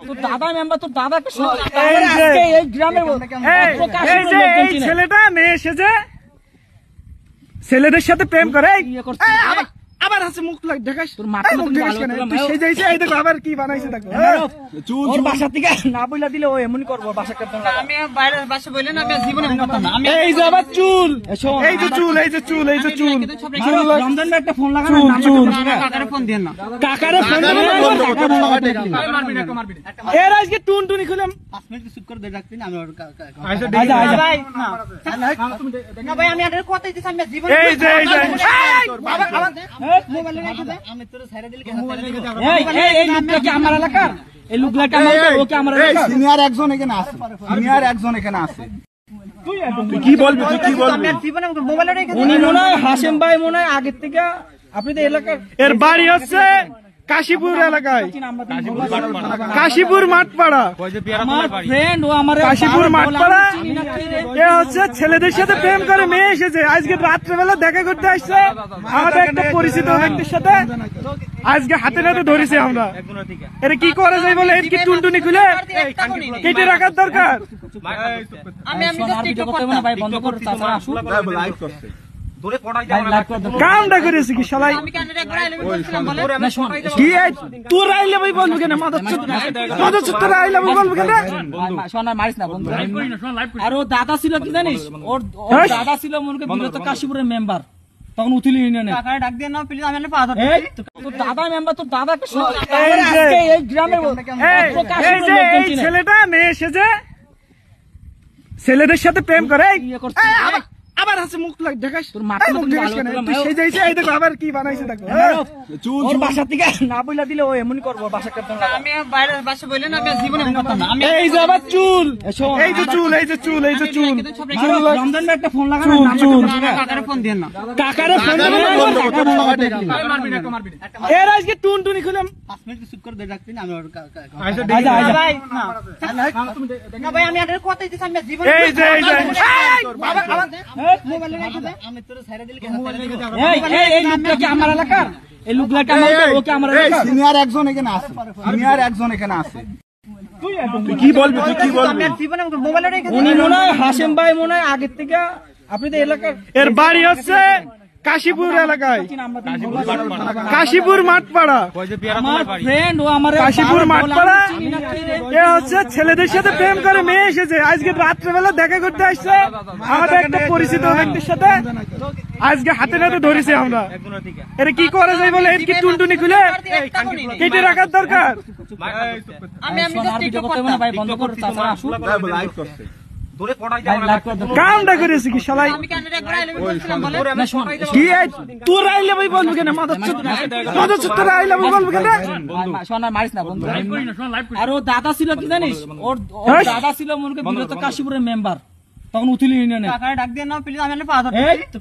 তোর দাদা মেম্বার, তোর দাদাকে এই গ্রামের এই ছেলেটা মেয়ে এসেছে ছেলেদের সাথে প্রেম করে আবার হাসে মুখ দেখাস তোর মাথা সেই যাইছে। এই দেখো আবার কি বানাইছে দেখো। ওর বাসা থেকে না বইলা দিলে ও এমনই করবো। বাসা করতে আমি বাইরের বাসা বললে না, আমি জীবনে করতাম না। আমি এই যে আবার চুল, এই যে চুল, এই যে চুল, এই যে চুল। রমজান ভাই একটা ফোন লাগানো, কাকারে ফোন দেন না, কাকারে ফোন দেন না। এর আজকে টুনটুনি খুলে 5 মিনিট চুপ করে রাখতেন। আমি ভাই না ভাই, আমি আর কথা দিতেছি, আমি জীবনে এই যে বাবা মোবাইল রেখে দে। আমি তোরে ছাইরা দিলে এই লোকটা কি আমার এলাকার? এই লোকটা আমার, ওকে আমার এলাকার সিনিয়র একজন এখানে আছে, সিনিয়র একজন এখানে আছে। তুই কি বলবি, তুই কি বলবি? আমি জীবনে মোবাইল রেখে দে। উনি মনে হয় হাসেম ভাই, মনে হয় আগের থেকে আপনাদের এলাকার। এর বাড়ি হচ্ছে কাশীপুর এলাকায়, কাশীপুর মাঠপাড়া। আমার ফ্রেন্ড, ও আমার কাশীপুর মাঠপাড়া। এ হচ্ছে ছেলেদের সাথে প্রেম করে মেয়ে এসেছে। আজকে রাত্রেবেলা দেখা করতে আসছে আমাদের একটা পরিচিত ব্যক্তির সাথে। আজকে হাতে নাতে ধরেছি আমরা। এটা কি করে যায় বলে, এর কি টুনটুনি খুলে কেটে রাখার দরকার? আমি টিকটক করতে না ভাই, বন্ধ কর। তাছাড়া আসুন লাইভ করছে কামটা করেছে কি শালাই? আমি ক্যানাডা করে আইলে বলছিলাম বলে কি তোর আইলে ভাই বলবো কেন? মাদার তোর আইলে বলবো কেন? শোনা মারিস না বন্ধু। আর ও দাদা ছিল কি জানিস, ওর দাদা ছিল মনে বিরত কাশীপুরের মেম্বার, তখন উথিলি ইউনিয়নে। কাকারে ডাক দিয়ে না প্লিজ, আমি পা ধরতে। তোর দাদা মেম্বার, তোর দাদাকে এই গ্রামের এই ছেলেটা মেয়ে এসেছে ছেলেদের সাথে প্রেম করে আবার হাসে মুখ দেখাস তোর মাথা সেই যাইছে। এই দেখো আবার কি বানাইছে দেখো। ওর বাসা থেকে না বইলা দিলে ও এমনই করবো। বাসা করতে আমি বাইরের বাসা বললে না, আমি জীবনে করতাম না। আমি এই যে আবার চুল, এই যে চুল, এই যে চুল, এই যে চুল। রমজান ভাই একটা ফোন লাগানো, কাকারে ফোন দেন না, কাকারে ফোন দেন না। এর আজকে টুনটুনি খুলে 5 মিনিট চুপ করে রাখতেন। আমি ভাই না ভাই, আমি আর কথা দিতেছি, আমি জীবনে এই যে বাবা মোবাইল রেখে দে। আমি তোরে ছাইরা দিলে এই লোকটা কি আমার এলাকার? এই লোকটা আমার, ওকে আমার এলাকার সিনিয়র একজন এখানে আছে, সিনিয়র একজন এখানে আছে। তুই কি বলবি, তুই কি বলবি? আমি জীবনে মোবাইল রেখে দে। উনি মনে হয় হাসেম ভাই, মনে হয় আগের থেকে আপনাদের এলাকার। এর বাড়ি হচ্ছে কাশীপুর এলাকায়, কাশীপুর মাঠপাড়া। আমার ফ্রেন্ড, ও আমার কাশীপুর মাঠপাড়া। এ হচ্ছে ছেলেদের সাথে প্রেম করে মেয়ে এসেছে। আজকে রাত্রেবেলা দেখা করতে আসছে আমাদের একটা পরিচিত ব্যক্তির সাথে। আজকে হাতে নাতে ধরেছি আমরা। এটা কি করে যায় বলে, এর কি টুনটুনি খুলে কেটে রাখার দরকার? আমি টিকটক করতে না ভাই, বন্ধ কর। তাছাড়া আসুন লাইভ করছে কামটা করেছে কি শালাই? আমি ক্যানাডা করে আইলে বলছিলাম বলে কি তোর আইলে ভাই বলবো কেন? মাদার তোর আইলে বলবো কেন? শোনা মারিস না বন্ধু। আর ও দাদা ছিল কি জানিস, ওর দাদা ছিল মনে বিরত কাশীপুরের মেম্বার, তখন উথিলি ইউনিয়নে। কাকারে ডাক দিয়ে না প্লিজ, আমি পা ধরতে।